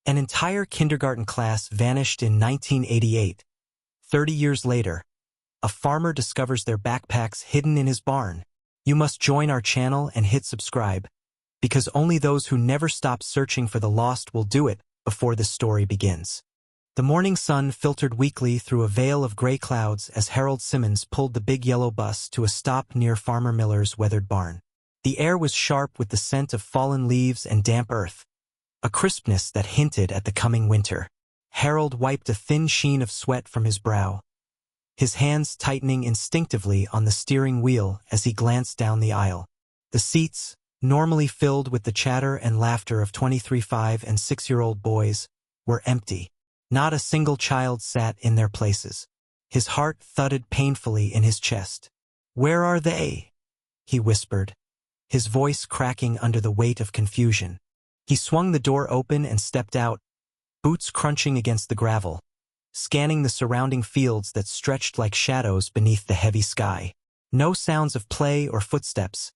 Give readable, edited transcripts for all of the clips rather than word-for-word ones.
An entire kindergarten class vanished in 1988. 30 years later, a farmer discovers their backpacks hidden in his barn. You must join our channel and hit subscribe, because only those who never stop searching for the lost will do it before this story begins. The morning sun filtered weakly through a veil of gray clouds as Harold Simmons pulled the big yellow bus to a stop near Farmer Miller's weathered barn. The air was sharp with the scent of fallen leaves and damp earth, a crispness that hinted at the coming winter. Harold wiped a thin sheen of sweat from his brow, his hands tightening instinctively on the steering wheel as he glanced down the aisle. The seats, normally filled with the chatter and laughter of 23, 5, and 6-year-old boys, were empty. Not a single child sat in their places. His heart thudded painfully in his chest. "Where are they?" he whispered, his voice cracking under the weight of confusion. He swung the door open and stepped out, boots crunching against the gravel, scanning the surrounding fields that stretched like shadows beneath the heavy sky. No sounds of play or footsteps,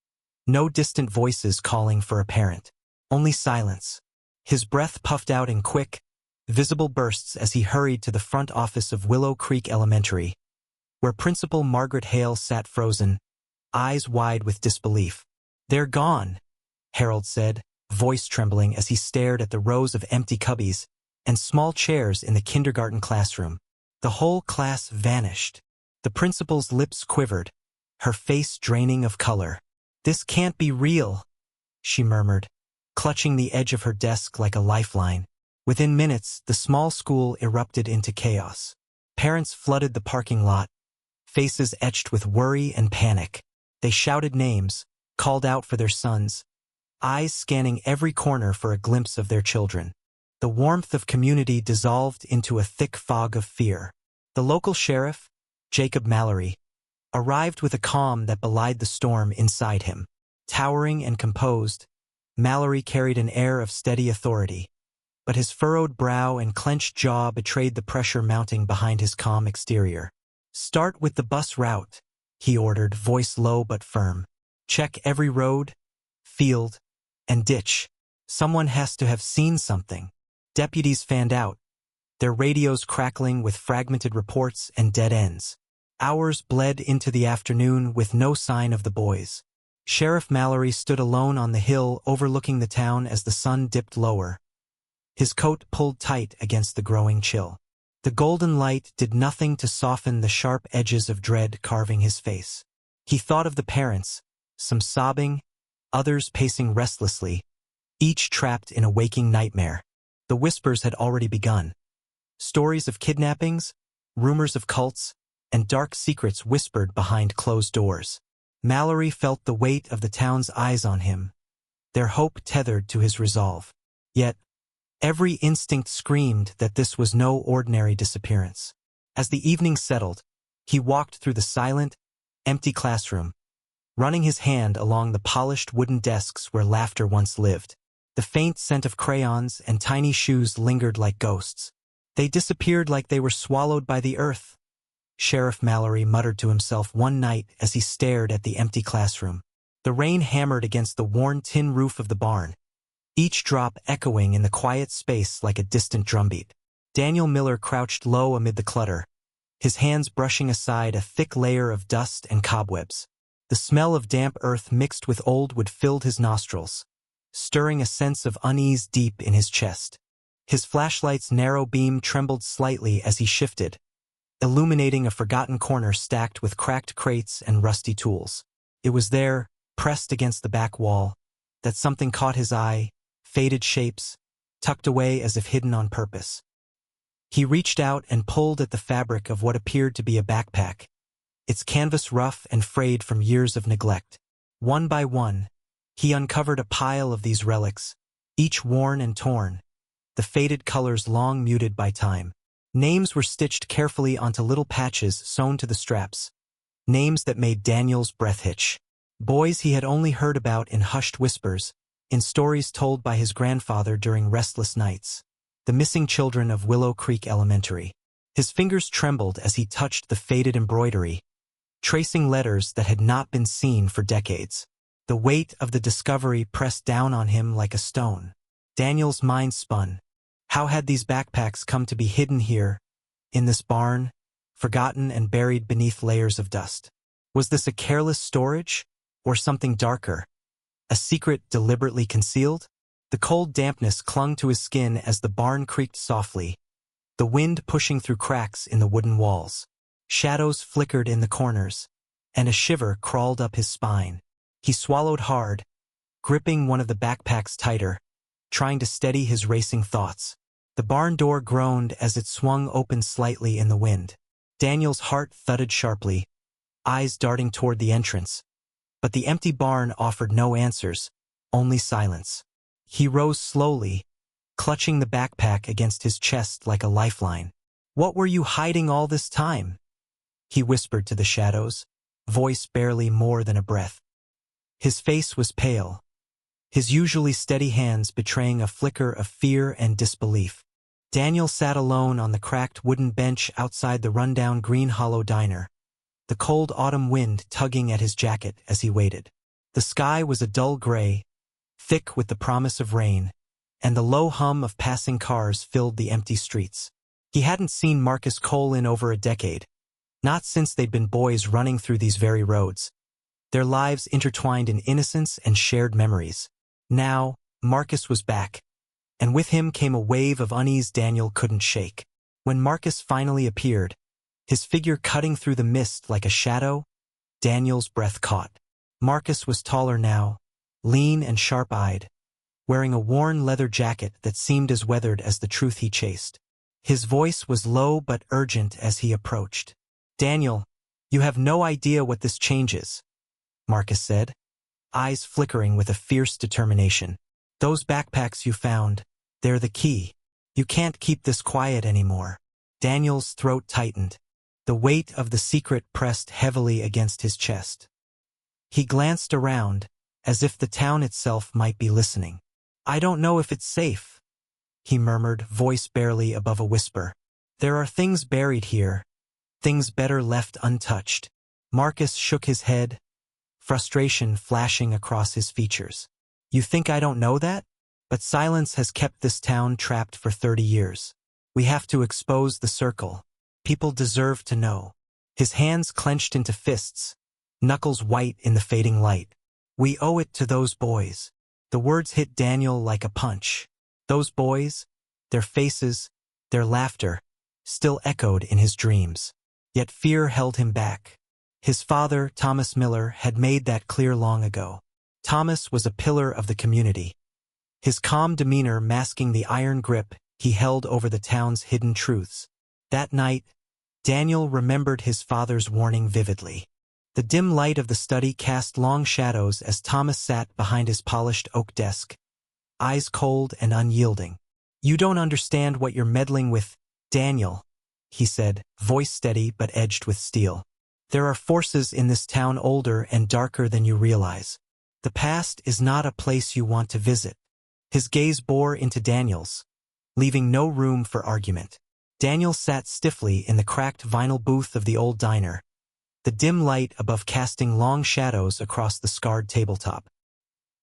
no distant voices calling for a parent. Only silence. His breath puffed out in quick, visible bursts as he hurried to the front office of Willow Creek Elementary, where Principal Margaret Hale sat frozen, eyes wide with disbelief. "They're gone," Harold said, voice trembling as he stared at the rows of empty cubbies and small chairs in the kindergarten classroom. The whole class vanished. The principal's lips quivered, her face draining of color. "This can't be real," she murmured, clutching the edge of her desk like a lifeline. Within minutes, the small school erupted into chaos. Parents flooded the parking lot, faces etched with worry and panic. They shouted names, called out for their sons, eyes scanning every corner for a glimpse of their children. The warmth of community dissolved into a thick fog of fear. The local sheriff, Jacob Mallory, arrived with a calm that belied the storm inside him. Towering and composed, Mallory carried an air of steady authority, but his furrowed brow and clenched jaw betrayed the pressure mounting behind his calm exterior. "Start with the bus route," he ordered, voice low but firm. "Check every road, field, and ditch. Someone has to have seen something." Deputies fanned out, their radios crackling with fragmented reports and dead ends. Hours bled into the afternoon with no sign of the boys. Sheriff Mallory stood alone on the hill overlooking the town as the sun dipped lower, his coat pulled tight against the growing chill. The golden light did nothing to soften the sharp edges of dread carving his face. He thought of the parents, some sobbing, others pacing restlessly, each trapped in a waking nightmare. The whispers had already begun. Stories of kidnappings, rumors of cults, and dark secrets whispered behind closed doors. Mallory felt the weight of the town's eyes on him, their hope tethered to his resolve. Yet, every instinct screamed that this was no ordinary disappearance. As the evening settled, he walked through the silent, empty classroom, running his hand along the polished wooden desks where laughter once lived. The faint scent of crayons and tiny shoes lingered like ghosts. "They disappeared like they were swallowed by the earth," Sheriff Mallory muttered to himself one night as he stared at the empty classroom. The rain hammered against the worn tin roof of the barn, each drop echoing in the quiet space like a distant drumbeat. Daniel Miller crouched low amid the clutter, his hands brushing aside a thick layer of dust and cobwebs. The smell of damp earth mixed with old wood filled his nostrils, stirring a sense of unease deep in his chest. His flashlight's narrow beam trembled slightly as he shifted, illuminating a forgotten corner stacked with cracked crates and rusty tools. It was there, pressed against the back wall, that something caught his eye, faded shapes, tucked away as if hidden on purpose. He reached out and pulled at the fabric of what appeared to be a backpack, its canvas rough and frayed from years of neglect. One by one, he uncovered a pile of these relics, each worn and torn, the faded colors long muted by time. Names were stitched carefully onto little patches sewn to the straps, names that made Daniel's breath hitch. Boys he had only heard about in hushed whispers, in stories told by his grandfather during restless nights. The missing children of Willow Creek Elementary. His fingers trembled as he touched the faded embroidery, tracing letters that had not been seen for decades. The weight of the discovery pressed down on him like a stone. Daniel's mind spun. How had these backpacks come to be hidden here, in this barn, forgotten and buried beneath layers of dust? Was this a careless storage, or something darker? A secret deliberately concealed? The cold dampness clung to his skin as the barn creaked softly, the wind pushing through cracks in the wooden walls. Shadows flickered in the corners, and a shiver crawled up his spine. He swallowed hard, gripping one of the backpacks tighter, trying to steady his racing thoughts. The barn door groaned as it swung open slightly in the wind. Daniel's heart thudded sharply, eyes darting toward the entrance. But the empty barn offered no answers, only silence. He rose slowly, clutching the backpack against his chest like a lifeline. "What were you hiding all this time?" he whispered to the shadows, voice barely more than a breath. His face was pale, his usually steady hands betraying a flicker of fear and disbelief. Daniel sat alone on the cracked wooden bench outside the rundown Green Hollow diner, the cold autumn wind tugging at his jacket as he waited. The sky was a dull gray, thick with the promise of rain, and the low hum of passing cars filled the empty streets. He hadn't seen Marcus Cole in over a decade, not since they'd been boys running through these very roads, their lives intertwined in innocence and shared memories. Now, Marcus was back, and with him came a wave of unease Daniel couldn't shake. When Marcus finally appeared, his figure cutting through the mist like a shadow, Daniel's breath caught. Marcus was taller now, lean and sharp-eyed, wearing a worn leather jacket that seemed as weathered as the truth he chased. His voice was low but urgent as he approached. "Daniel, you have no idea what this changes," Marcus said, eyes flickering with a fierce determination. "Those backpacks you found, they're the key. You can't keep this quiet anymore." Daniel's throat tightened, the weight of the secret pressed heavily against his chest. He glanced around, as if the town itself might be listening. "I don't know if it's safe," he murmured, voice barely above a whisper. "There are things buried here, things better left untouched." Marcus shook his head, frustration flashing across his features. "You think I don't know that? But silence has kept this town trapped for 30 years. We have to expose the circle. People deserve to know." His hands clenched into fists, knuckles white in the fading light. "We owe it to those boys." The words hit Daniel like a punch. Those boys, their faces, their laughter, still echoed in his dreams. Yet fear held him back. His father, Thomas Miller, had made that clear long ago. Thomas was a pillar of the community, his calm demeanor masking the iron grip he held over the town's hidden truths. That night, Daniel remembered his father's warning vividly. The dim light of the study cast long shadows as Thomas sat behind his polished oak desk, eyes cold and unyielding. "You don't understand what you're meddling with, Daniel," he said, voice steady but edged with steel. "There are forces in this town older and darker than you realize. The past is not a place you want to visit." His gaze bore into Daniel's, leaving no room for argument. Daniel sat stiffly in the cracked vinyl booth of the old diner, the dim light above casting long shadows across the scarred tabletop.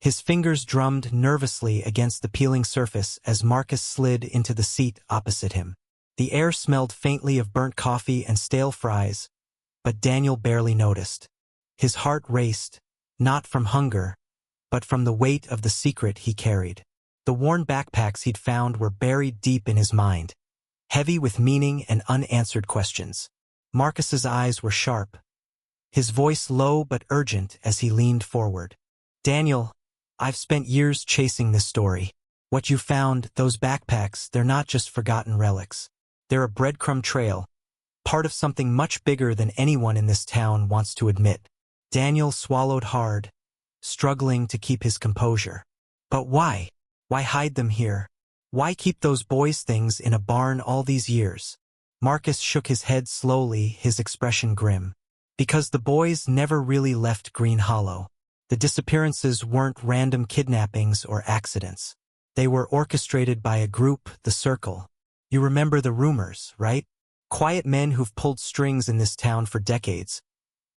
His fingers drummed nervously against the peeling surface as Marcus slid into the seat opposite him. The air smelled faintly of burnt coffee and stale fries, but Daniel barely noticed. His heart raced, not from hunger, but from the weight of the secret he carried. The worn backpacks he'd found were buried deep in his mind, heavy with meaning and unanswered questions. Marcus's eyes were sharp, his voice low but urgent as he leaned forward. "Daniel, I've spent years chasing this story. What you found, those backpacks, they're not just forgotten relics. They're a breadcrumb trail, part of something much bigger than anyone in this town wants to admit." Daniel swallowed hard, struggling to keep his composure. "But why? Why hide them here? Why keep those boys' things in a barn all these years?" Marcus shook his head slowly, his expression grim. "Because the boys never really left Green Hollow. The disappearances weren't random kidnappings or accidents. They were orchestrated by a group, the Circle. You remember the rumors, right? Quiet men who've pulled strings in this town for decades,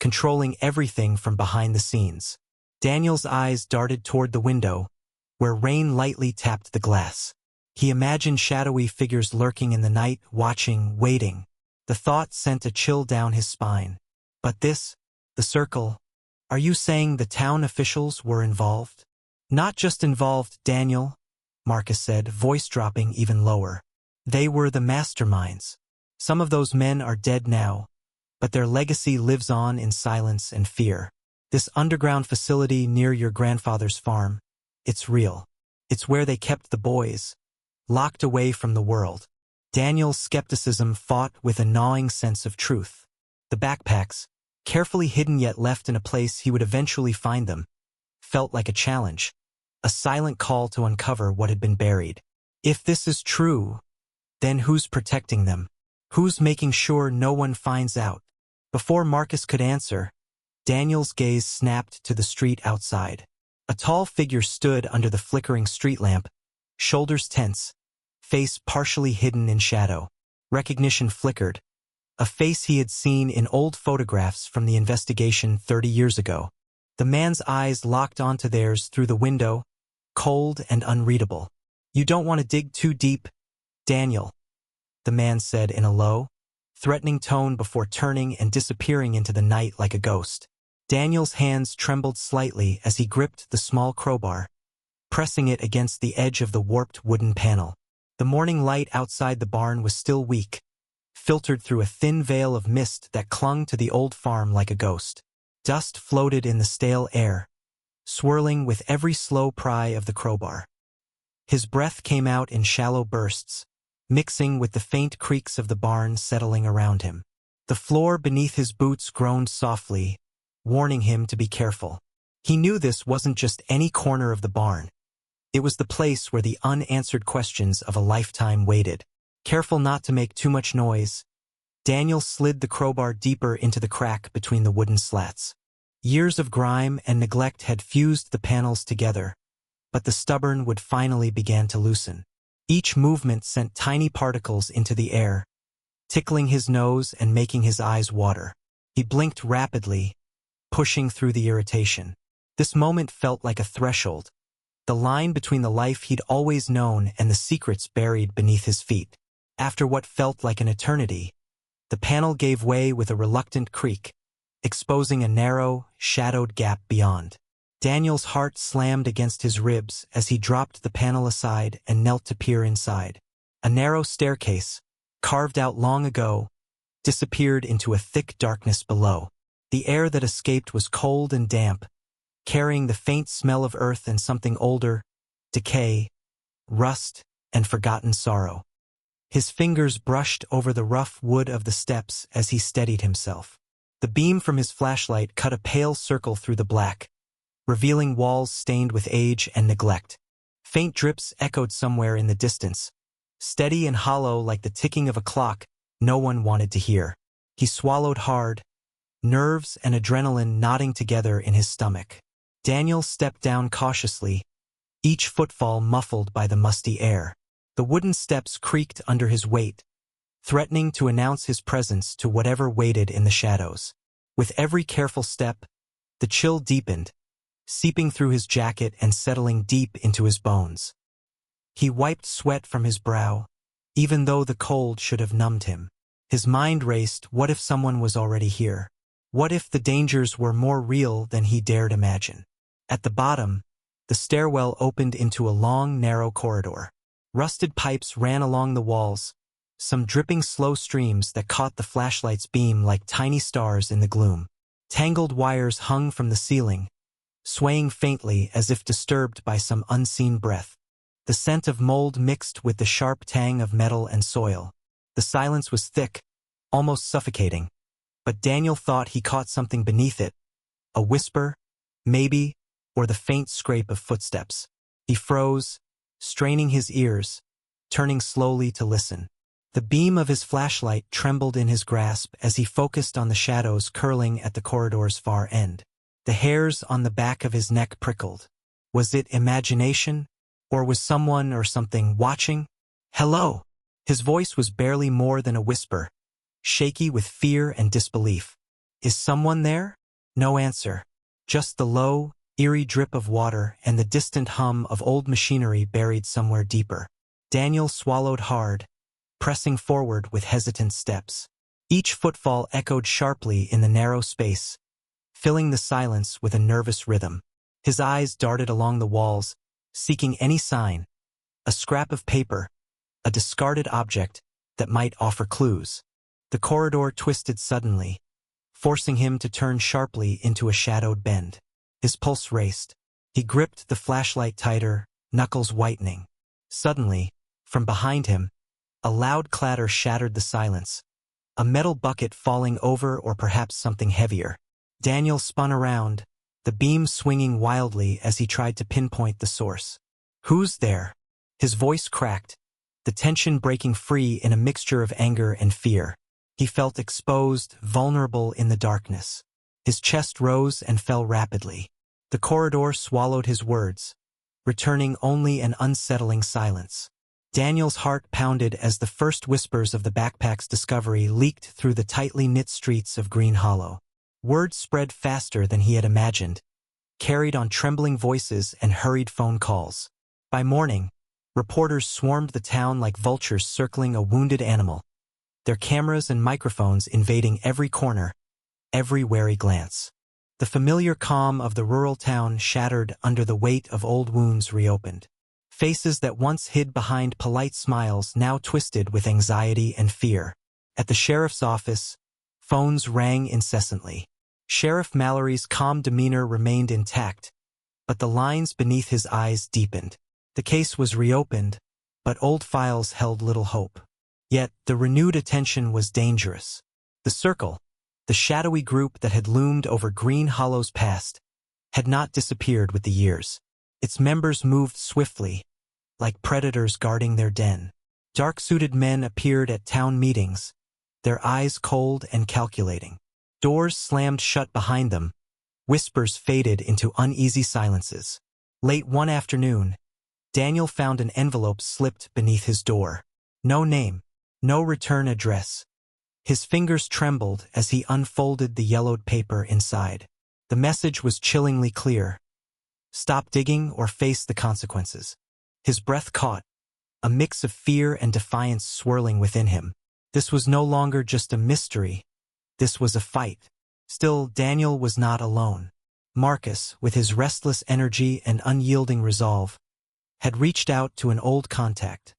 controlling everything from behind the scenes." Daniel's eyes darted toward the window, where rain lightly tapped the glass. He imagined shadowy figures lurking in the night, watching, waiting. The thought sent a chill down his spine. But this, the circle, are you saying the town officials were involved? Not just involved, Daniel, Marcus said, voice dropping even lower. They were the masterminds. Some of those men are dead now, but their legacy lives on in silence and fear. This underground facility near your grandfather's farm, it's real. It's where they kept the boys, locked away from the world. Daniel's skepticism fought with a gnawing sense of truth. The backpacks, carefully hidden yet left in a place he would eventually find them, felt like a challenge, a silent call to uncover what had been buried. If this is true, then who's protecting them? Who's making sure no one finds out? Before Marcus could answer, Daniel's gaze snapped to the street outside. A tall figure stood under the flickering street lamp, shoulders tense, face partially hidden in shadow. Recognition flickered, a face he had seen in old photographs from the investigation 30 years ago. The man's eyes locked onto theirs through the window, cold and unreadable. You don't want to dig too deep, Daniel, the man said in a low, threatening tone before turning and disappearing into the night like a ghost. Daniel's hands trembled slightly as he gripped the small crowbar, pressing it against the edge of the warped wooden panel. The morning light outside the barn was still weak, filtered through a thin veil of mist that clung to the old farm like a ghost. Dust floated in the stale air, swirling with every slow pry of the crowbar. His breath came out in shallow bursts, mixing with the faint creaks of the barn settling around him. The floor beneath his boots groaned softly, warning him to be careful. He knew this wasn't just any corner of the barn. It was the place where the unanswered questions of a lifetime waited. Careful not to make too much noise, Daniel slid the crowbar deeper into the crack between the wooden slats. Years of grime and neglect had fused the panels together, but the stubborn wood finally began to loosen. Each movement sent tiny particles into the air, tickling his nose and making his eyes water. He blinked rapidly, pushing through the irritation. This moment felt like a threshold, the line between the life he'd always known and the secrets buried beneath his feet. After what felt like an eternity, the panel gave way with a reluctant creak, exposing a narrow, shadowed gap beyond. Daniel's heart slammed against his ribs as he dropped the panel aside and knelt to peer inside. A narrow staircase, carved out long ago, disappeared into a thick darkness below. The air that escaped was cold and damp, carrying the faint smell of earth and something older, decay, rust, and forgotten sorrow. His fingers brushed over the rough wood of the steps as he steadied himself. The beam from his flashlight cut a pale circle through the black, revealing walls stained with age and neglect. Faint drips echoed somewhere in the distance, steady and hollow like the ticking of a clock no one wanted to hear. He swallowed hard, nerves and adrenaline knotting together in his stomach. Daniel stepped down cautiously, each footfall muffled by the musty air. The wooden steps creaked under his weight, threatening to announce his presence to whatever waited in the shadows. With every careful step, the chill deepened, seeping through his jacket and settling deep into his bones. He wiped sweat from his brow, even though the cold should have numbed him. His mind raced, what if someone was already here? What if the dangers were more real than he dared imagine? At the bottom, the stairwell opened into a long, narrow corridor. Rusted pipes ran along the walls, some dripping slow streams that caught the flashlight's beam like tiny stars in the gloom. Tangled wires hung from the ceiling, swaying faintly as if disturbed by some unseen breath. The scent of mold mixed with the sharp tang of metal and soil. The silence was thick, almost suffocating, but Daniel thought he caught something beneath it. A whisper, maybe, or the faint scrape of footsteps. He froze, straining his ears, turning slowly to listen. The beam of his flashlight trembled in his grasp as he focused on the shadows curling at the corridor's far end. The hairs on the back of his neck prickled. Was it imagination? Or was someone or something watching? Hello! His voice was barely more than a whisper, shaky with fear and disbelief. Is someone there? No answer. Just the low, eerie drip of water and the distant hum of old machinery buried somewhere deeper. Daniel swallowed hard, pressing forward with hesitant steps. Each footfall echoed sharply in the narrow space, filling the silence with a nervous rhythm. His eyes darted along the walls, seeking any sign, a scrap of paper, a discarded object that might offer clues. The corridor twisted suddenly, forcing him to turn sharply into a shadowed bend. His pulse raced. He gripped the flashlight tighter, knuckles whitening. Suddenly, from behind him, a loud clatter shattered the silence, a metal bucket falling over or perhaps something heavier. Daniel spun around, the beam swinging wildly as he tried to pinpoint the source. "Who's there?" His voice cracked, the tension breaking free in a mixture of anger and fear. He felt exposed, vulnerable in the darkness. His chest rose and fell rapidly. The corridor swallowed his words, returning only an unsettling silence. Daniel's heart pounded as the first whispers of the backpack's discovery leaked through the tightly knit streets of Green Hollow. Words spread faster than he had imagined, carried on trembling voices and hurried phone calls. By morning, reporters swarmed the town like vultures circling a wounded animal, their cameras and microphones invading every corner, every wary glance. The familiar calm of the rural town shattered under the weight of old wounds reopened. Faces that once hid behind polite smiles now twisted with anxiety and fear. At the sheriff's office, phones rang incessantly. Sheriff Mallory's calm demeanor remained intact, but the lines beneath his eyes deepened. The case was reopened, but old files held little hope. Yet the renewed attention was dangerous. The Circle, the shadowy group that had loomed over Green Hollow's past, had not disappeared with the years. Its members moved swiftly, like predators guarding their den. Dark-suited men appeared at town meetings, their eyes cold and calculating. Doors slammed shut behind them, whispers faded into uneasy silences. Late one afternoon, Daniel found an envelope slipped beneath his door. No name, no return address. His fingers trembled as he unfolded the yellowed paper inside. The message was chillingly clear. Stop digging or face the consequences. His breath caught, a mix of fear and defiance swirling within him. This was no longer just a mystery. This was a fight. Still, Daniel was not alone. Marcus, with his restless energy and unyielding resolve, had reached out to an old contact,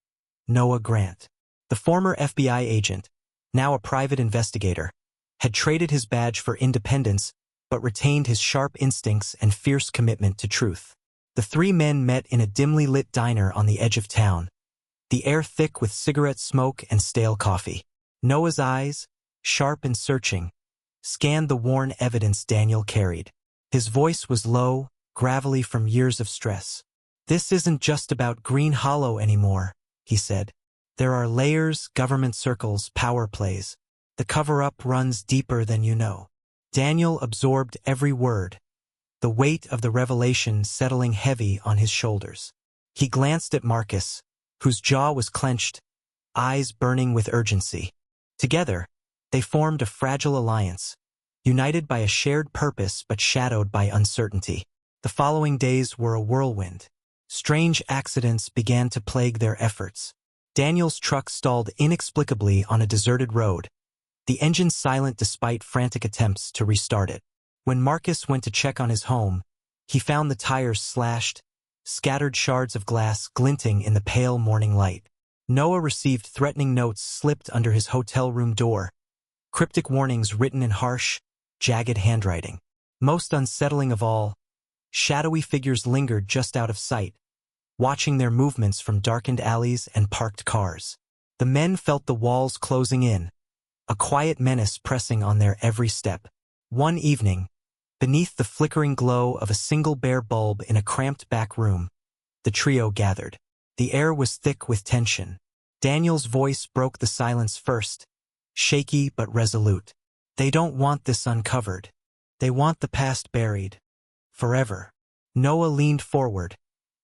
Noah Grant. The former FBI agent, now a private investigator, had traded his badge for independence but retained his sharp instincts and fierce commitment to truth. The three men met in a dimly lit diner on the edge of town, the air thick with cigarette smoke and stale coffee. Noah's eyes, sharp and searching, scanned the worn evidence Daniel carried. His voice was low, gravelly from years of stress. "This isn't just about Green Hollow anymore," he said. "There are layers, government circles, power plays. The cover-up runs deeper than you know." Daniel absorbed every word, the weight of the revelation settling heavy on his shoulders. He glanced at Marcus, whose jaw was clenched, eyes burning with urgency. Together, they formed a fragile alliance, united by a shared purpose but shadowed by uncertainty. The following days were a whirlwind. Strange accidents began to plague their efforts. Daniel's truck stalled inexplicably on a deserted road, the engine silent despite frantic attempts to restart it. When Marcus went to check on his home, he found the tires slashed, scattered shards of glass glinting in the pale morning light. Noah received threatening notes slipped under his hotel room door, cryptic warnings written in harsh, jagged handwriting. Most unsettling of all, shadowy figures lingered just out of sight, watching their movements from darkened alleys and parked cars. The men felt the walls closing in, a quiet menace pressing on their every step. One evening, beneath the flickering glow of a single bare bulb in a cramped back room, the trio gathered. The air was thick with tension. Daniel's voice broke the silence first, shaky but resolute. "They don't want this uncovered. They want the past buried. Forever." Noah leaned forward,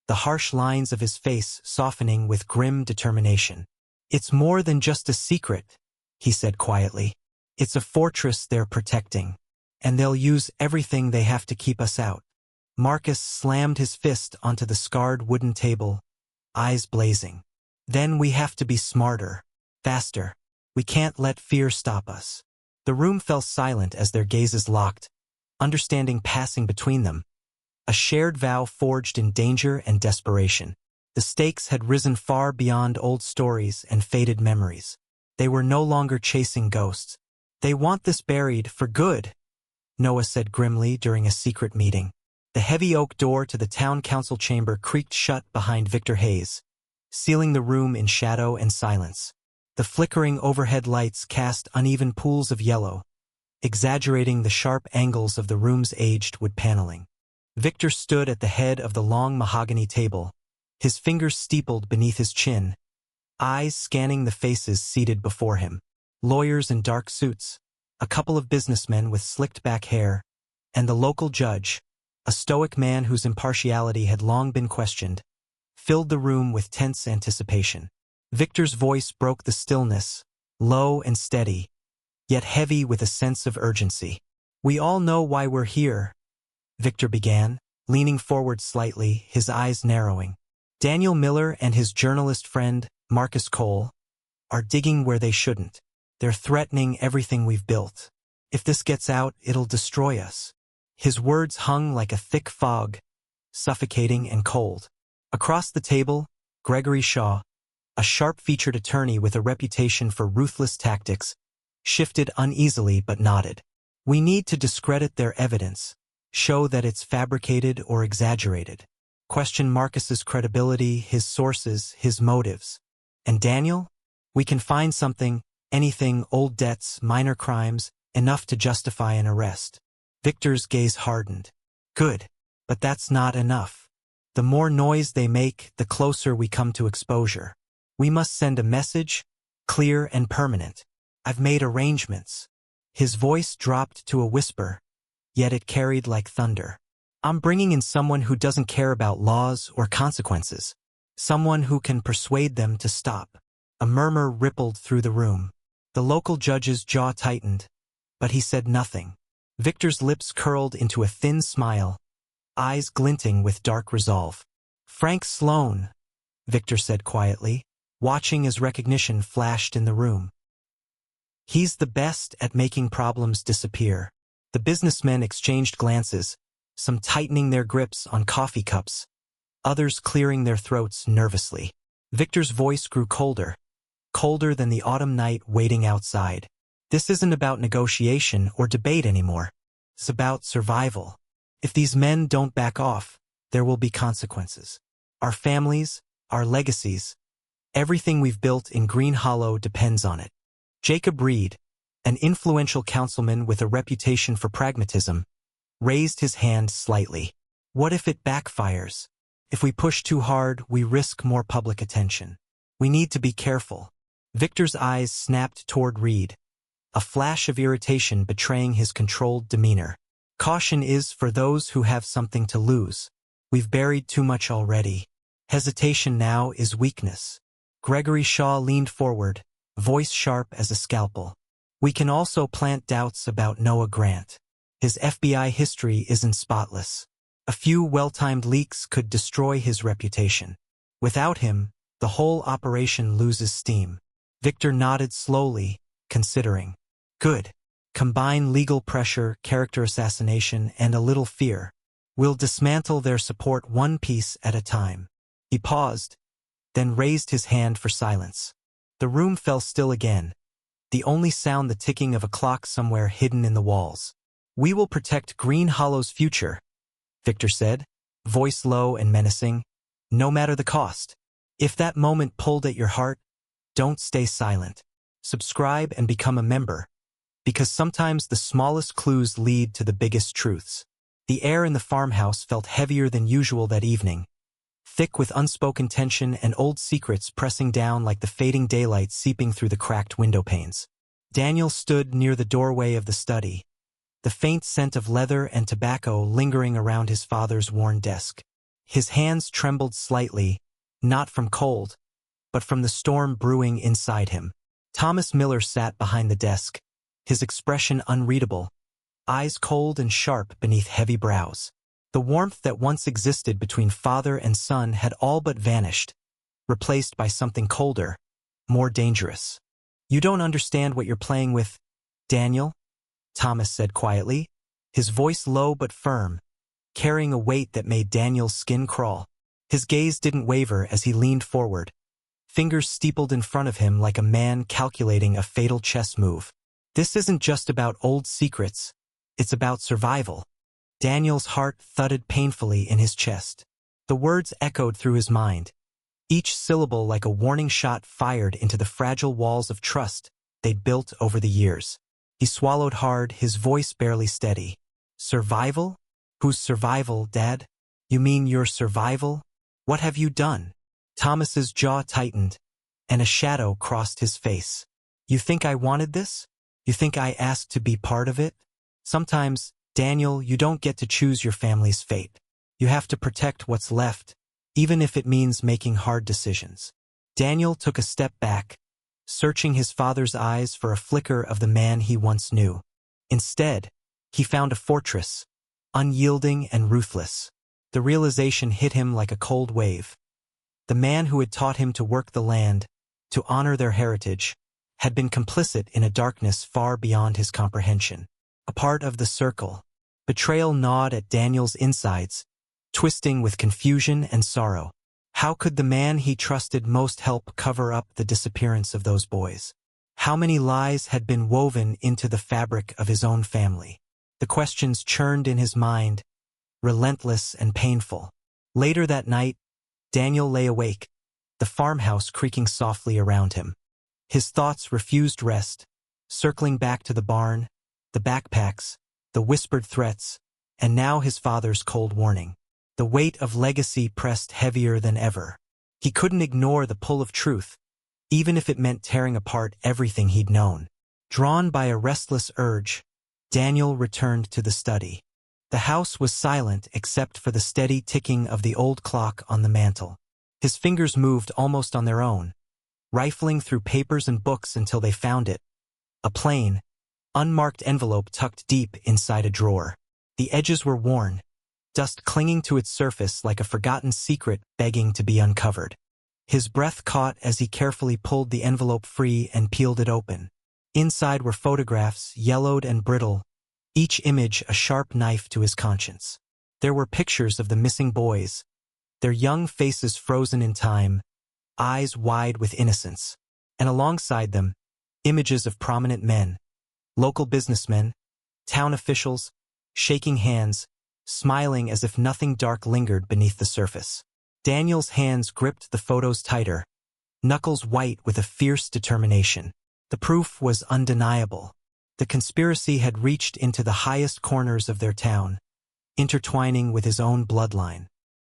the harsh lines of his face softening with grim determination. "It's more than just a secret," he said quietly. "It's a fortress they're protecting, and they'll use everything they have to keep us out." Marcus slammed his fist onto the scarred wooden table, eyes blazing. Then we have to be smarter, faster. We can't let fear stop us. The room fell silent as their gazes locked, understanding passing between them. A shared vow forged in danger and desperation. The stakes had risen far beyond old stories and faded memories. They were no longer chasing ghosts. They want this buried for good, Noah said grimly during a secret meeting. The heavy oak door to the town council chamber creaked shut behind Victor Hayes, sealing the room in shadow and silence. The flickering overhead lights cast uneven pools of yellow, exaggerating the sharp angles of the room's aged wood paneling. Victor stood at the head of the long mahogany table, his fingers steepled beneath his chin, eyes scanning the faces seated before him. Lawyers in dark suits, a couple of businessmen with slicked-back hair, and the local judge, a stoic man whose impartiality had long been questioned, filled the room with tense anticipation. Victor's voice broke the stillness, low and steady, yet heavy with a sense of urgency. "We all know why we're here," Victor began, leaning forward slightly, his eyes narrowing. "Daniel Miller and his journalist friend, Marcus Cole, are digging where they shouldn't. They're threatening everything we've built. If this gets out, it'll destroy us." His words hung like a thick fog, suffocating and cold. Across the table, Gregory Shaw, a sharp-featured attorney with a reputation for ruthless tactics, shifted uneasily but nodded. "We need to discredit their evidence, show that it's fabricated or exaggerated. Question Marcus's credibility, his sources, his motives. And Daniel? We can find something, anything, old debts, minor crimes, enough to justify an arrest." Victor's gaze hardened. "Good, but that's not enough. The more noise they make, the closer we come to exposure. We must send a message, clear and permanent. I've made arrangements." His voice dropped to a whisper, yet it carried like thunder. "I'm bringing in someone who doesn't care about laws or consequences. Someone who can persuade them to stop." A murmur rippled through the room. The local judge's jaw tightened, but he said nothing. Victor's lips curled into a thin smile, eyes glinting with dark resolve. "Frank Sloan," Victor said quietly, watching as recognition flashed in the room. "He's the best at making problems disappear." The businessmen exchanged glances, some tightening their grips on coffee cups, others clearing their throats nervously. Victor's voice grew colder, colder than the autumn night waiting outside. "This isn't about negotiation or debate anymore. It's about survival. If these men don't back off, there will be consequences. Our families, our legacies, everything we've built in Green Hollow depends on it." Jacob Reed, an influential councilman with a reputation for pragmatism, raised his hand slightly. "What if it backfires? If we push too hard, we risk more public attention. We need to be careful." Victor's eyes snapped toward Reed, a flash of irritation betraying his controlled demeanor. "Caution is for those who have something to lose. We've buried too much already. Hesitation now is weakness." Gregory Shaw leaned forward, voice sharp as a scalpel. "We can also plant doubts about Noah Grant. His FBI history isn't spotless. A few well-timed leaks could destroy his reputation. Without him, the whole operation loses steam." Victor nodded slowly, considering. "Good. Combine legal pressure, character assassination, and a little fear. We'll dismantle their support one piece at a time." He paused, then raised his hand for silence. The room fell still again, the only sound the ticking of a clock somewhere hidden in the walls. "We will protect Green Hollow's future," Victor said, voice low and menacing, "no matter the cost. If that moment pulled at your heart, don't stay silent. Subscribe and become a member, because sometimes the smallest clues lead to the biggest truths." The air in the farmhouse felt heavier than usual that evening, thick with unspoken tension and old secrets pressing down like the fading daylight seeping through the cracked window panes. Daniel stood near the doorway of the study, the faint scent of leather and tobacco lingering around his father's worn desk. His hands trembled slightly, not from cold, but from the storm brewing inside him. Thomas Miller sat behind the desk, his expression unreadable, eyes cold and sharp beneath heavy brows. The warmth that once existed between father and son had all but vanished, replaced by something colder, more dangerous. "You don't understand what you're playing with, Daniel," Thomas said quietly, his voice low but firm, carrying a weight that made Daniel's skin crawl. His gaze didn't waver as he leaned forward, fingers steepled in front of him like a man calculating a fatal chess move. "This isn't just about old secrets, it's about survival." Daniel's heart thudded painfully in his chest. The words echoed through his mind, each syllable like a warning shot fired into the fragile walls of trust they'd built over the years. He swallowed hard, his voice barely steady. "Survival? Whose survival, Dad? You mean your survival? What have you done?" Thomas's jaw tightened, and a shadow crossed his face. "You think I wanted this? You think I asked to be part of it? Sometimes, Daniel, you don't get to choose your family's fate. You have to protect what's left, even if it means making hard decisions." Daniel took a step back, searching his father's eyes for a flicker of the man he once knew. Instead, he found a fortress, unyielding and ruthless. The realization hit him like a cold wave. The man who had taught him to work the land, to honor their heritage, had been complicit in a darkness far beyond his comprehension. A part of the circle. Betrayal gnawed at Daniel's insides, twisting with confusion and sorrow. How could the man he trusted most help cover up the disappearance of those boys? How many lies had been woven into the fabric of his own family? The questions churned in his mind, relentless and painful. Later that night, Daniel lay awake, the farmhouse creaking softly around him. His thoughts refused rest, circling back to the barn, the backpacks, the whispered threats, and now his father's cold warning. The weight of legacy pressed heavier than ever. He couldn't ignore the pull of truth, even if it meant tearing apart everything he'd known. Drawn by a restless urge, Daniel returned to the study. The house was silent except for the steady ticking of the old clock on the mantel. His fingers moved almost on their own, rifling through papers and books until they found it. A plain, unmarked envelope tucked deep inside a drawer. The edges were worn, dust clinging to its surface like a forgotten secret begging to be uncovered. His breath caught as he carefully pulled the envelope free and peeled it open. Inside were photographs, yellowed and brittle, each image a sharp knife to his conscience. There were pictures of the missing boys, their young faces frozen in time, eyes wide with innocence, and alongside them, images of prominent men, local businessmen, town officials, shaking hands, smiling as if nothing dark lingered beneath the surface. Daniel's hands gripped the photos tighter, knuckles white with a fierce determination. The proof was undeniable. The conspiracy had reached into the highest corners of their town, intertwining with his own bloodline.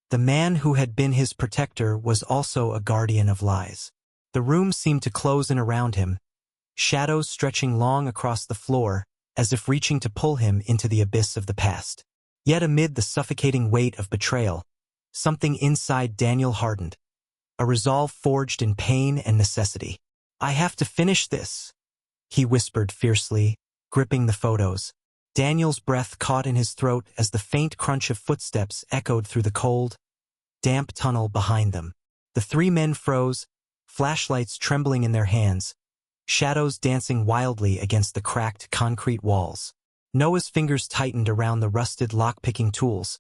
The man who had been his protector was also a guardian of lies. The room seemed to close in around him, shadows stretching long across the floor, as if reaching to pull him into the abyss of the past. Yet amid the suffocating weight of betrayal, something inside Daniel hardened, a resolve forged in pain and necessity. "I have to finish this," he whispered fiercely, gripping the photos. Daniel's breath caught in his throat as the faint crunch of footsteps echoed through the cold, damp tunnel behind them. The three men froze, flashlights trembling in their hands, shadows dancing wildly against the cracked concrete walls. Noah's fingers tightened around the rusted lock-picking tools,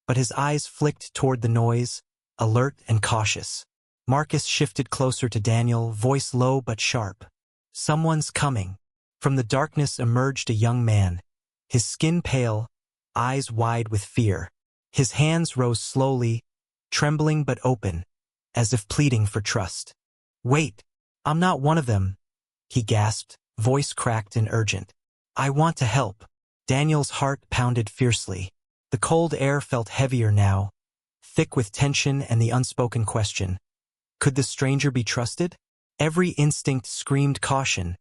but his eyes flicked toward the noise, alert and cautious. Marcus shifted closer to Daniel, voice low but sharp. "Someone's coming." From the darkness emerged a young man, his skin pale, eyes wide with fear. His hands rose slowly, trembling but open, as if pleading for trust. "Wait, I'm not one of them," he gasped, voice cracked and urgent. "I want to help." Daniel's heart pounded fiercely. The cold air felt heavier now, thick with tension and the unspoken question. Could the stranger be trusted? Every instinct screamed caution,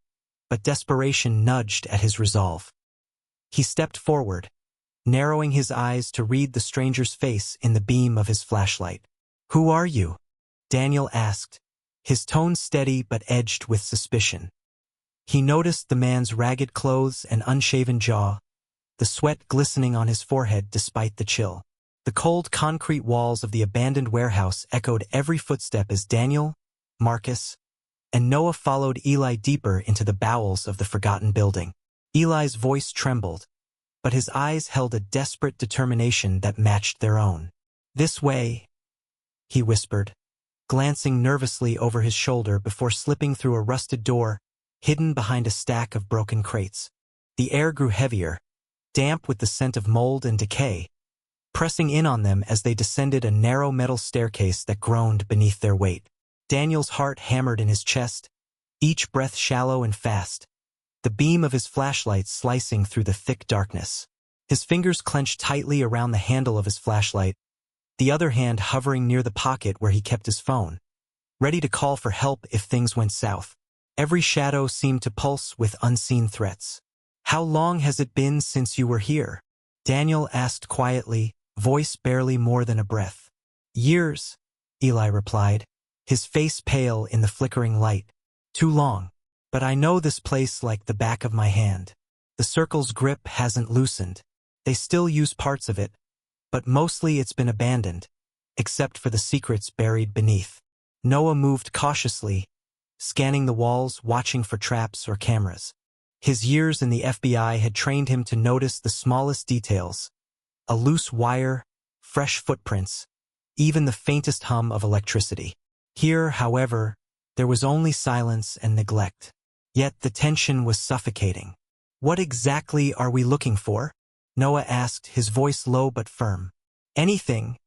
but desperation nudged at his resolve. He stepped forward, narrowing his eyes to read the stranger's face in the beam of his flashlight. "Who are you?" Daniel asked, his tone steady but edged with suspicion. He noticed the man's ragged clothes and unshaven jaw, the sweat glistening on his forehead despite the chill. The cold concrete walls of the abandoned warehouse echoed every footstep as Daniel, Marcus, and Noah followed Eli deeper into the bowels of the forgotten building. Eli's voice trembled, but his eyes held a desperate determination that matched their own. "This way," he whispered, glancing nervously over his shoulder before slipping through a rusted door hidden behind a stack of broken crates. The air grew heavier, damp with the scent of mold and decay, pressing in on them as they descended a narrow metal staircase that groaned beneath their weight. Daniel's heart hammered in his chest, each breath shallow and fast, the beam of his flashlight slicing through the thick darkness. His fingers clenched tightly around the handle of his flashlight, the other hand hovering near the pocket where he kept his phone, ready to call for help if things went south. Every shadow seemed to pulse with unseen threats. "How long has it been since you were here?" Daniel asked quietly, voice barely more than a breath. "Years," Eli replied, his face pale in the flickering light. "Too long. But I know this place like the back of my hand. The circle's grip hasn't loosened. They still use parts of it, but mostly it's been abandoned, except for the secrets buried beneath." Noah moved cautiously, scanning the walls, watching for traps or cameras. His years in the FBI had trained him to notice the smallest details: a loose wire, fresh footprints, even the faintest hum of electricity. Here, however, there was only silence and neglect. Yet the tension was suffocating. "What exactly are we looking for?" Noah asked, his voice low but firm. "Anything,"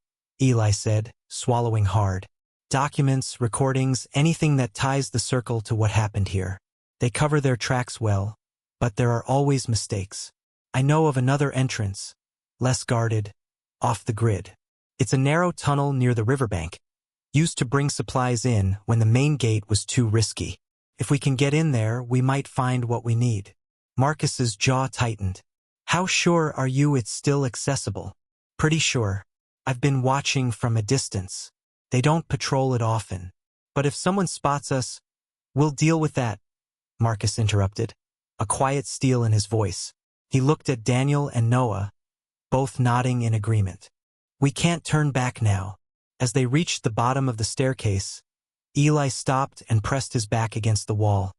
Eli said, swallowing hard. "Documents, recordings, anything that ties the circle to what happened here. They cover their tracks well, but there are always mistakes. I know of another entrance, less guarded, off the grid. It's a narrow tunnel near the riverbank, used to bring supplies in when the main gate was too risky. If we can get in there, we might find what we need." Marcus's jaw tightened. "How sure are you it's still accessible?" "Pretty sure. I've been watching from a distance. They don't patrol it often. But if someone spots us, we'll deal with that," Marcus interrupted, a quiet steel in his voice. He looked at Daniel and Noah, both nodding in agreement. "We can't turn back now." As they reached the bottom of the staircase, Eli stopped and pressed his back against the wall,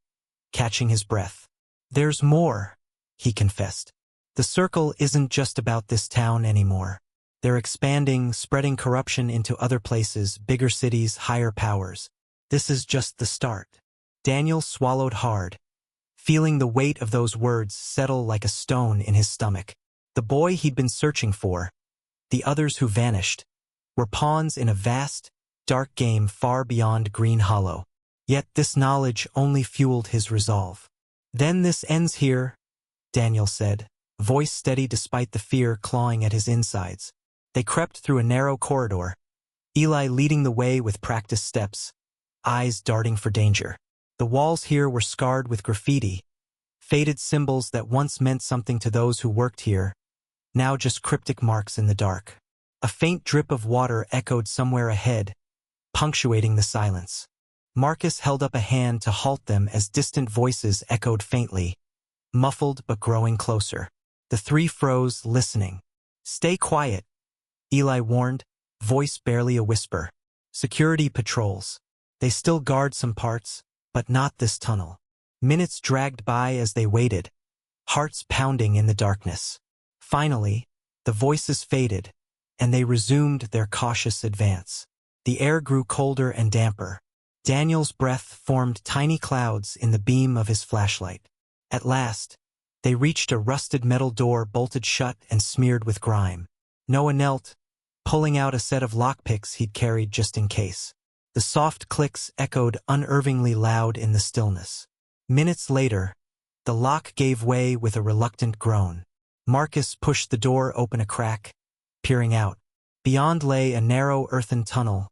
catching his breath. "There's more," he confessed. "The circle isn't just about this town anymore. They're expanding, spreading corruption into other places, bigger cities, higher powers. This is just the start." Daniel swallowed hard, feeling the weight of those words settle like a stone in his stomach. The boy he'd been searching for, the others who vanished, were pawns in a vast, dark game far beyond Green Hollow. Yet this knowledge only fueled his resolve. "Then this ends here," Daniel said, voice steady despite the fear clawing at his insides. They crept through a narrow corridor, Eli leading the way with practiced steps, eyes darting for danger. The walls here were scarred with graffiti, faded symbols that once meant something to those who worked here, now just cryptic marks in the dark. A faint drip of water echoed somewhere ahead, punctuating the silence. Marcus held up a hand to halt them as distant voices echoed faintly, muffled but growing closer. The three froze, listening. "Stay quiet," Eli warned, voice barely a whisper. "Security patrols. They still guard some parts, but not this tunnel." Minutes dragged by as they waited, hearts pounding in the darkness. Finally, the voices faded, and they resumed their cautious advance. The air grew colder and damper. Daniel's breath formed tiny clouds in the beam of his flashlight. At last, they reached a rusted metal door bolted shut and smeared with grime. Noah knelt, pulling out a set of lockpicks he'd carried just in case. The soft clicks echoed unnervingly loud in the stillness. Minutes later, the lock gave way with a reluctant groan. Marcus pushed the door open a crack, peering out. Beyond lay a narrow earthen tunnel,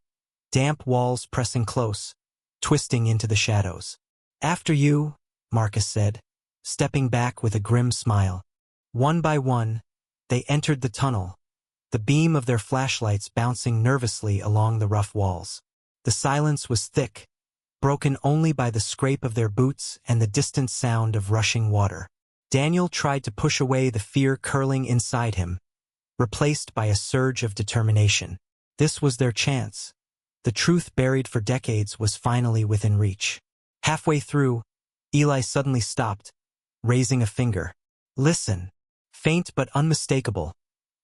damp walls pressing close, twisting into the shadows. "After you," Marcus said, stepping back with a grim smile. One by one, they entered the tunnel, the beam of their flashlights bouncing nervously along the rough walls. The silence was thick, broken only by the scrape of their boots and the distant sound of rushing water. Daniel tried to push away the fear curling inside him, replaced by a surge of determination. This was their chance. The truth buried for decades was finally within reach. Halfway through, Eli suddenly stopped, raising a finger. Listen. Faint but unmistakable.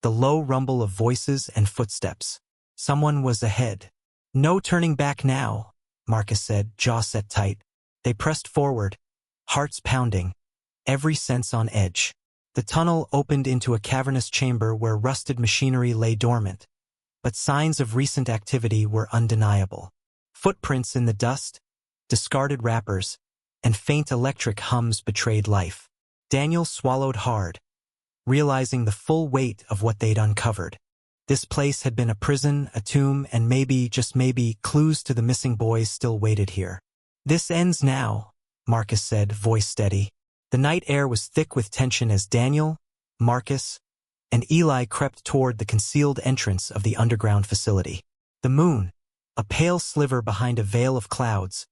The low rumble of voices and footsteps. Someone was ahead. No turning back now, Marcus said, jaw set tight. They pressed forward, hearts pounding, every sense on edge. The tunnel opened into a cavernous chamber where rusted machinery lay dormant, but signs of recent activity were undeniable. Footprints in the dust, discarded wrappers, and faint electric hums betrayed life. Daniel swallowed hard, realizing the full weight of what they'd uncovered. This place had been a prison, a tomb, and maybe, just maybe, clues to the missing boys still waited here. This ends now, Marcus said, voice steady. The night air was thick with tension as Daniel, Marcus, and Eli crept toward the concealed entrance of the underground facility. The moon, a pale sliver behind a veil of clouds,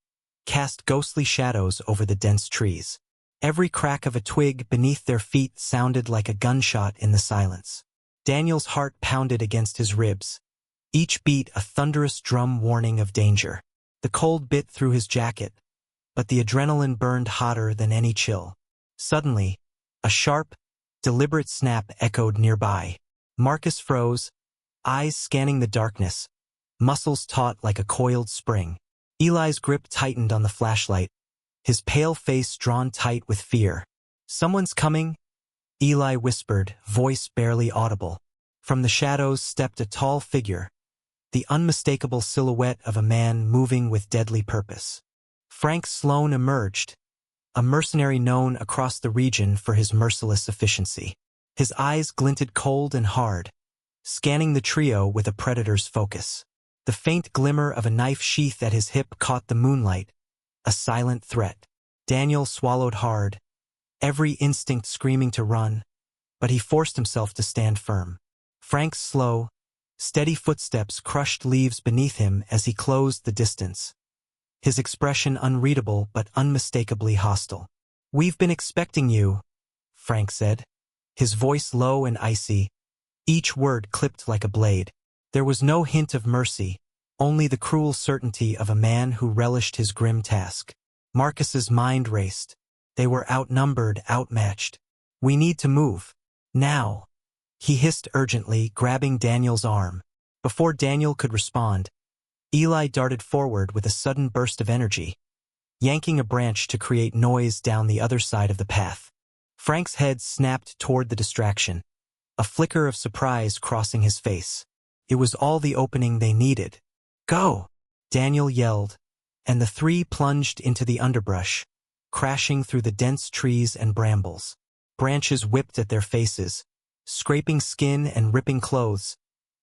cast ghostly shadows over the dense trees. Every crack of a twig beneath their feet sounded like a gunshot in the silence. Daniel's heart pounded against his ribs, each beat a thunderous drum warning of danger. The cold bit through his jacket, but the adrenaline burned hotter than any chill. Suddenly, a sharp, deliberate snap echoed nearby. Marcus froze, eyes scanning the darkness, muscles taut like a coiled spring. Eli's grip tightened on the flashlight, his pale face drawn tight with fear. Someone's coming, Eli whispered, voice barely audible. From the shadows stepped a tall figure, the unmistakable silhouette of a man moving with deadly purpose. Frank Sloan emerged, a mercenary known across the region for his merciless efficiency. His eyes glinted cold and hard, scanning the trio with a predator's focus. The faint glimmer of a knife sheath at his hip caught the moonlight, a silent threat. Daniel swallowed hard, every instinct screaming to run, but he forced himself to stand firm. Frank's slow, steady footsteps crushed leaves beneath him as he closed the distance, his expression unreadable but unmistakably hostile. "We've been expecting you," Frank said, his voice low and icy, each word clipped like a blade. There was no hint of mercy, only the cruel certainty of a man who relished his grim task. Marcus's mind raced. They were outnumbered, outmatched. "We need to move. Now," he hissed urgently, grabbing Daniel's arm. Before Daniel could respond, Eli darted forward with a sudden burst of energy, yanking a branch to create noise down the other side of the path. Frank's head snapped toward the distraction, a flicker of surprise crossing his face. It was all the opening they needed. "Go!" Daniel yelled, and the three plunged into the underbrush, crashing through the dense trees and brambles. Branches whipped at their faces, scraping skin and ripping clothes,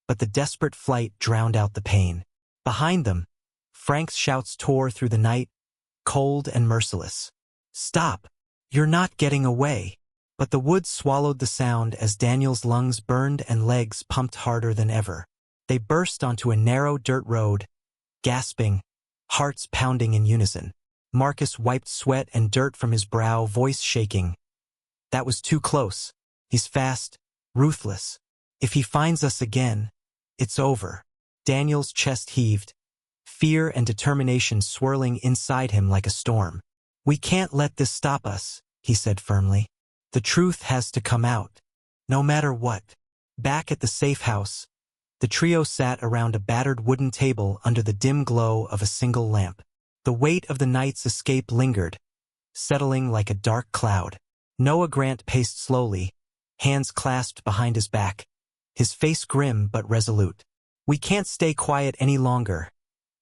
but the desperate flight drowned out the pain. Behind them, Frank's shouts tore through the night, cold and merciless. "Stop! You're not getting away!" But the woods swallowed the sound as Daniel's lungs burned and legs pumped harder than ever. They burst onto a narrow dirt road, gasping, hearts pounding in unison. Marcus wiped sweat and dirt from his brow, voice shaking. "That was too close. He's fast, ruthless. If he finds us again, it's over." Daniel's chest heaved, fear and determination swirling inside him like a storm. "We can't let this stop us," he said firmly. "The truth has to come out, no matter what." Back at the safe house, the trio sat around a battered wooden table under the dim glow of a single lamp. The weight of the night's escape lingered, settling like a dark cloud. Noah Grant paced slowly, hands clasped behind his back, his face grim but resolute. "We can't stay quiet any longer,"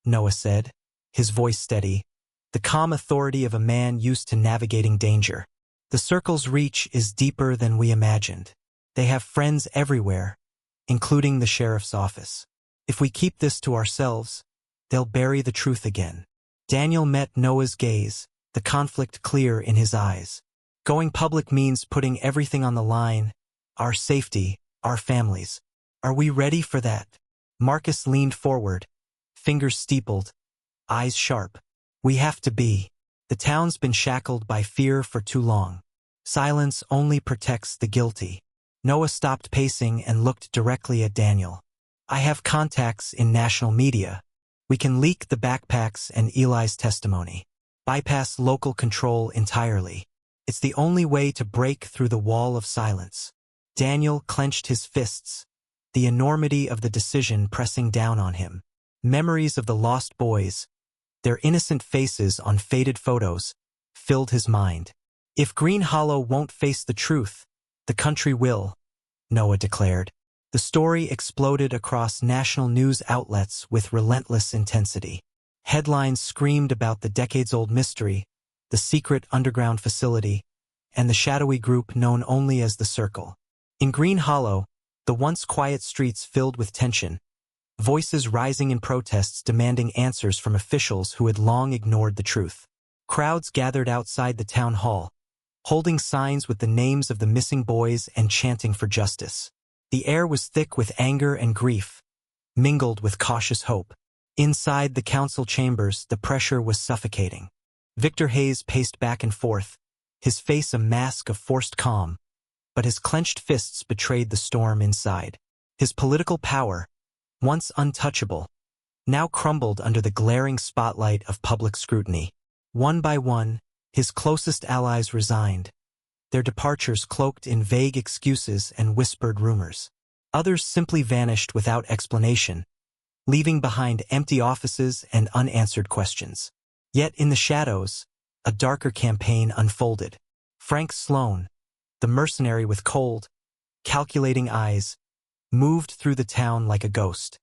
Noah said, his voice steady, the calm authority of a man used to navigating danger. "The circle's reach is deeper than we imagined. They have friends everywhere, including the sheriff's office. If we keep this to ourselves, they'll bury the truth again." Daniel met Noah's gaze, the conflict clear in his eyes. "Going public means putting everything on the line, our safety, our families. Are we ready for that?" Marcus leaned forward, fingers steepled, eyes sharp. "We have to be. The town's been shackled by fear for too long. Silence only protects the guilty." Noah stopped pacing and looked directly at Daniel. I have contacts in national media. We can leak the backpacks and Eli's testimony. Bypass local control entirely. It's the only way to break through the wall of silence. Daniel clenched his fists, the enormity of the decision pressing down on him. Memories of the lost boys, their innocent faces on faded photos, filled his mind. If Green Hollow won't face the truth, the country will, Noah declared. The story exploded across national news outlets with relentless intensity. Headlines screamed about the decades-old mystery, the secret underground facility, and the shadowy group known only as the Circle. In Green Hollow, the once quiet streets filled with tension, voices rising in protests demanding answers from officials who had long ignored the truth. Crowds gathered outside the town hall, holding signs with the names of the missing boys and chanting for justice. The air was thick with anger and grief, mingled with cautious hope. Inside the council chambers, the pressure was suffocating. Victor Hayes paced back and forth, his face a mask of forced calm, but his clenched fists betrayed the storm inside. His political power, once untouchable, now crumbled under the glaring spotlight of public scrutiny. One by one, his closest allies resigned, their departures cloaked in vague excuses and whispered rumors. Others simply vanished without explanation, leaving behind empty offices and unanswered questions. Yet in the shadows, a darker campaign unfolded. Frank Sloan, the mercenary with cold, calculating eyes, moved through the town like a ghost.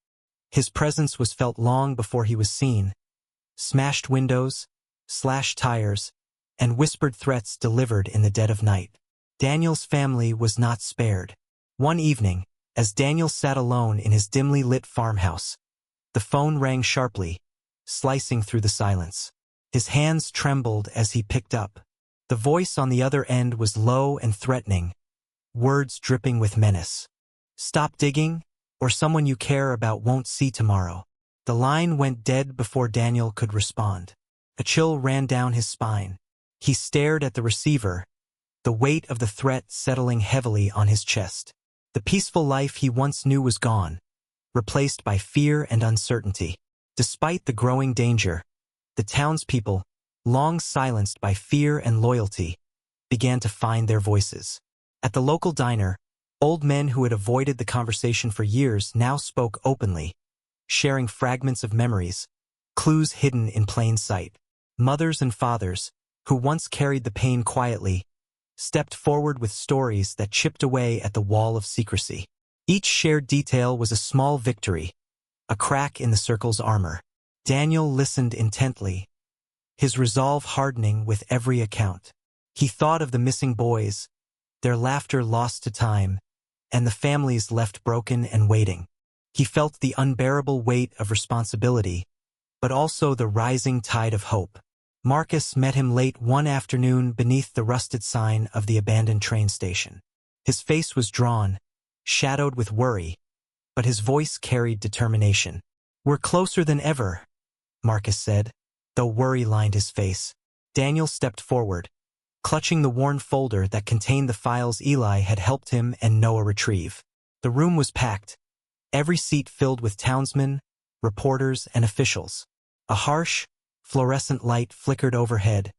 His presence was felt long before he was seen. Smashed windows, slashed tires, and whispered threats delivered in the dead of night. Daniel's family was not spared. One evening, as Daniel sat alone in his dimly lit farmhouse, the phone rang sharply, slicing through the silence. His hands trembled as he picked up. The voice on the other end was low and threatening, words dripping with menace. Stop digging, or someone you care about won't see tomorrow. The line went dead before Daniel could respond. A chill ran down his spine. He stared at the receiver, the weight of the threat settling heavily on his chest. The peaceful life he once knew was gone, replaced by fear and uncertainty. Despite the growing danger, the townspeople, long silenced by fear and loyalty, began to find their voices. At the local diner, old men who had avoided the conversation for years now spoke openly, sharing fragments of memories, clues hidden in plain sight. Mothers and fathers, who once carried the pain quietly, stepped forward with stories that chipped away at the wall of secrecy. Each shared detail was a small victory, a crack in the Circle's armor. Daniel listened intently, his resolve hardening with every account. He thought of the missing boys, their laughter lost to time, and the families left broken and waiting. He felt the unbearable weight of responsibility, but also the rising tide of hope. Marcus met him late one afternoon beneath the rusted sign of the abandoned train station. His face was drawn, shadowed with worry, but his voice carried determination. "We're closer than ever," Marcus said, though worry lined his face. Daniel stepped forward, clutching the worn folder that contained the files Eli had helped him and Noah retrieve. The room was packed, every seat filled with townsmen, reporters, and officials. A harsh, fluorescent light flickered overhead,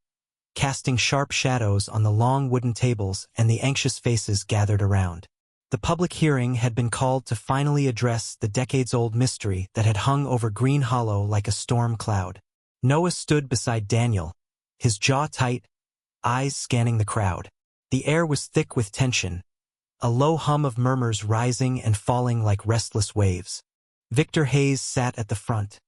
casting sharp shadows on the long wooden tables and the anxious faces gathered around. The public hearing had been called to finally address the decades-old mystery that had hung over Green Hollow like a storm cloud. Noah stood beside Daniel, his jaw tight, eyes scanning the crowd. The air was thick with tension, a low hum of murmurs rising and falling like restless waves. Victor Hayes sat at the front,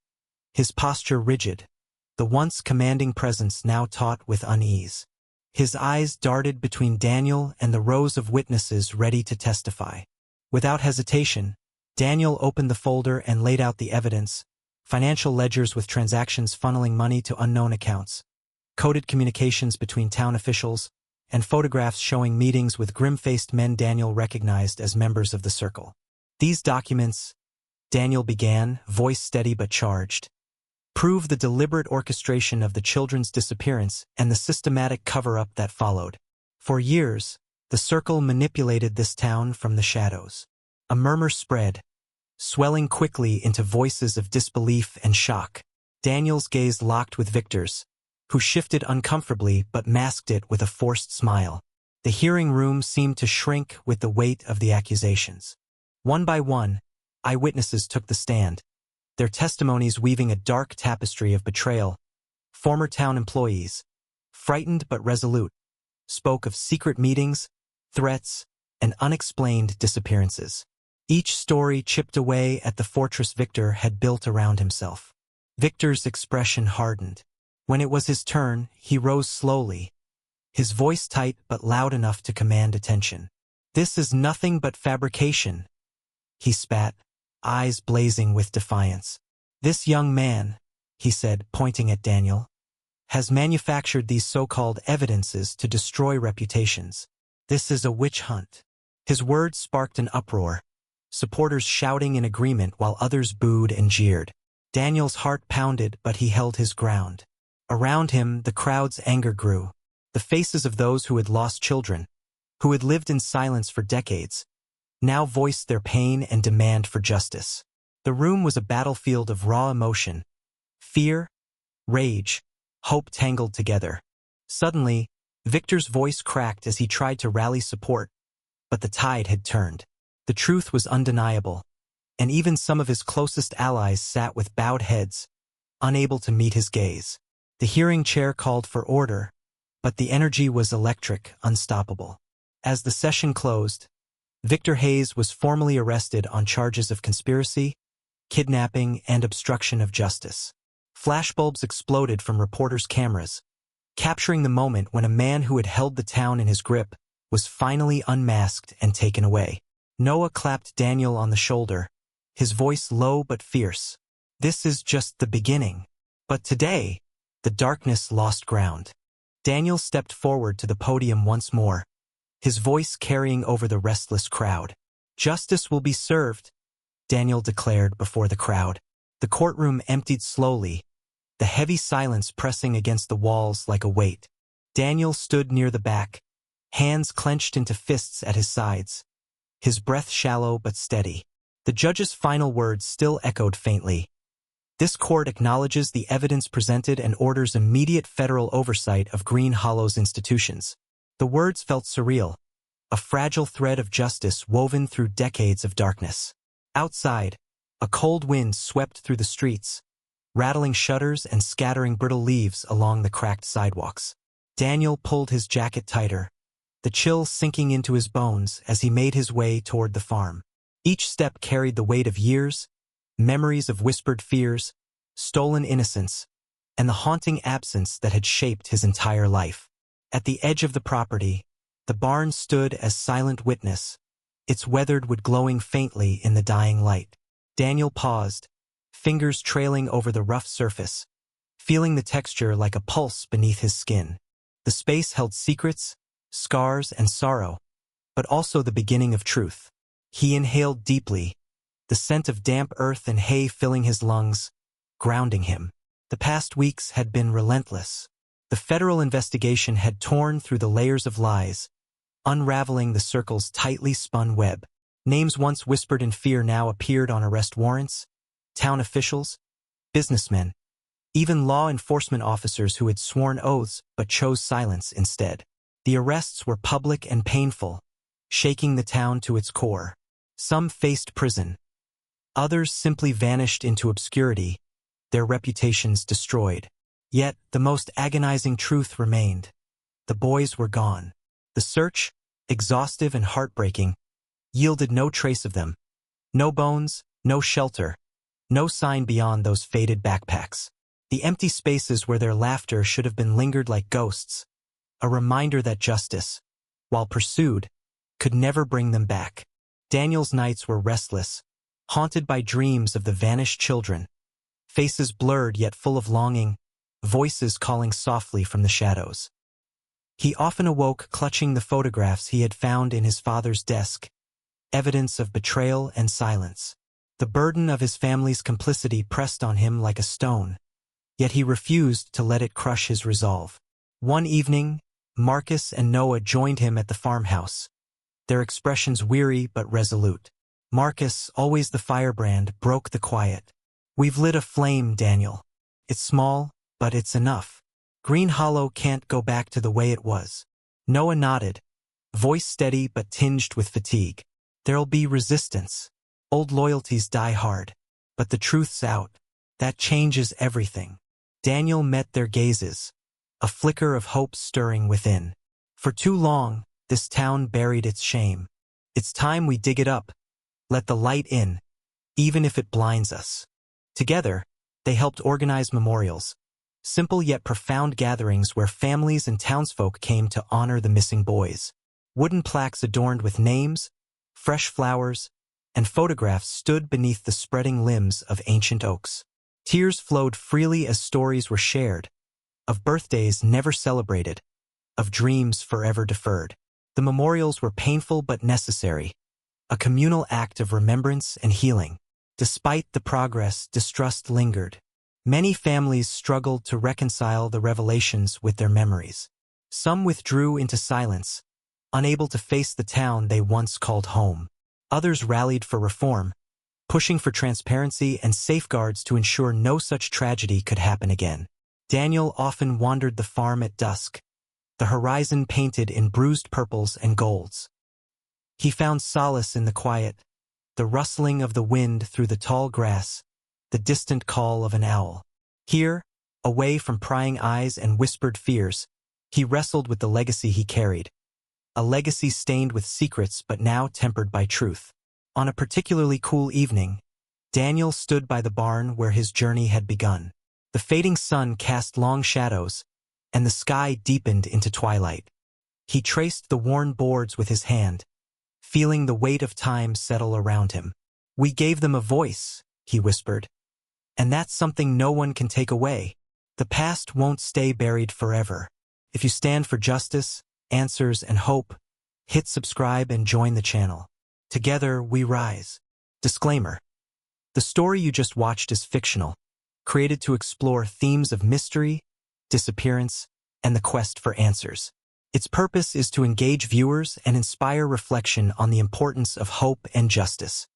his posture rigid, the once commanding presence now taut with unease. His eyes darted between Daniel and the rows of witnesses ready to testify. Without hesitation, Daniel opened the folder and laid out the evidence: financial ledgers with transactions funneling money to unknown accounts, coded communications between town officials, and photographs showing meetings with grim-faced men Daniel recognized as members of the Circle. These documents, Daniel began, voice steady but charged, prove the deliberate orchestration of the children's disappearance and the systematic cover-up that followed. For years, The circle manipulated this town from the shadows. A murmur spread, swelling quickly into voices of disbelief and shock. Daniel's gaze locked with Victor's, who shifted uncomfortably but masked it with a forced smile. The hearing room seemed to shrink with the weight of the accusations. One by one, eyewitnesses took the stand, their testimonies weaving a dark tapestry of betrayal. Former town employees, frightened but resolute, spoke of secret meetings, threats, and unexplained disappearances. Each story chipped away at the fortress Victor had built around himself. Victor's expression hardened. When it was his turn, he rose slowly, his voice tight but loud enough to command attention. "This is nothing but fabrication," he spat, eyes blazing with defiance. "This young man," he said, pointing at Daniel, "has manufactured these so-called evidences to destroy reputations. This is a witch hunt." His words sparked an uproar, supporters shouting in agreement while others booed and jeered. Daniel's heart pounded, but he held his ground. Around him, the crowd's anger grew. The faces of those who had lost children, who had lived in silence for decades, now voiced their pain and demand for justice. The room was a battlefield of raw emotion. Fear, rage, hope tangled together. Suddenly, Victor's voice cracked as he tried to rally support, but the tide had turned. The truth was undeniable, and even some of his closest allies sat with bowed heads, unable to meet his gaze. The hearing chair called for order, but the energy was electric, unstoppable. As the session closed, Victor Hayes was formally arrested on charges of conspiracy, kidnapping, and obstruction of justice. Flashbulbs exploded from reporters' cameras, capturing the moment when a man who had held the town in his grip was finally unmasked and taken away. Noah clapped Daniel on the shoulder, his voice low but fierce. "This is just the beginning." But today, the darkness lost ground. Daniel stepped forward to the podium once more, his voice carrying over the restless crowd. "Justice will be served," Daniel declared before the crowd. The courtroom emptied slowly, the heavy silence pressing against the walls like a weight. Daniel stood near the back, hands clenched into fists at his sides, his breath shallow but steady. The judge's final words still echoed faintly. "This court acknowledges the evidence presented and orders immediate federal oversight of Green Hollow's institutions." The words felt surreal, a fragile thread of justice woven through decades of darkness. Outside, a cold wind swept through the streets, rattling shutters and scattering brittle leaves along the cracked sidewalks. Daniel pulled his jacket tighter, the chill sinking into his bones as he made his way toward the farm. Each step carried the weight of years, memories of whispered fears, stolen innocence, and the haunting absence that had shaped his entire life. At the edge of the property, the barn stood as silent witness, its weathered wood glowing faintly in the dying light. Daniel paused, fingers trailing over the rough surface, feeling the texture like a pulse beneath his skin. The space held secrets, scars, and sorrow, but also the beginning of truth. He inhaled deeply, the scent of damp earth and hay filling his lungs, grounding him. The past weeks had been relentless. The federal investigation had torn through the layers of lies, unraveling the circle's tightly spun web. Names once whispered in fear now appeared on arrest warrants, town officials, businessmen, even law enforcement officers who had sworn oaths but chose silence instead. The arrests were public and painful, shaking the town to its core. Some faced prison. Others simply vanished into obscurity, their reputations destroyed. Yet, the most agonizing truth remained. The boys were gone. The search, exhaustive and heartbreaking, yielded no trace of them. No bones, no shelter, no sign beyond those faded backpacks. The empty spaces where their laughter should have been lingered like ghosts, a reminder that justice, while pursued, could never bring them back. Daniel's nights were restless, haunted by dreams of the vanished children, faces blurred yet full of longing, voices calling softly from the shadows. He often awoke clutching the photographs he had found in his father's desk, evidence of betrayal and silence. The burden of his family's complicity pressed on him like a stone, yet he refused to let it crush his resolve. One evening, Marcus and Noah joined him at the farmhouse, their expressions weary but resolute. Marcus, always the firebrand, broke the quiet. "We've lit a flame, Daniel. It's small, but it's enough. Green Hollow can't go back to the way it was." Noah nodded, voice steady but tinged with fatigue. "There'll be resistance. Old loyalties die hard. But the truth's out. That changes everything." Daniel met their gazes, a flicker of hope stirring within. "For too long, this town buried its shame. It's time we dig it up. Let the light in, even if it blinds us." Together, they helped organize memorials, simple yet profound gatherings where families and townsfolk came to honor the missing boys. Wooden plaques adorned with names, fresh flowers, and photographs stood beneath the spreading limbs of ancient oaks. Tears flowed freely as stories were shared, of birthdays never celebrated, of dreams forever deferred. The memorials were painful but necessary, a communal act of remembrance and healing. Despite the progress, distrust lingered. Many families struggled to reconcile the revelations with their memories. Some withdrew into silence, unable to face the town they once called home. Others rallied for reform, pushing for transparency and safeguards to ensure no such tragedy could happen again. Daniel often wandered the farm at dusk, the horizon painted in bruised purples and golds. He found solace in the quiet, the rustling of the wind through the tall grass, the distant call of an owl. Here, away from prying eyes and whispered fears, he wrestled with the legacy he carried. A legacy stained with secrets but now tempered by truth. On a particularly cool evening, Daniel stood by the barn where his journey had begun. The fading sun cast long shadows, and the sky deepened into twilight. He traced the worn boards with his hand, feeling the weight of time settle around him. "We gave them a voice," he whispered. "And that's something no one can take away. The past won't stay buried forever. If you stand for justice, answers, and hope, hit subscribe and join the channel. Together we rise." Disclaimer: the story you just watched is fictional, created to explore themes of mystery, disappearance, and the quest for answers. Its purpose is to engage viewers and inspire reflection on the importance of hope and justice.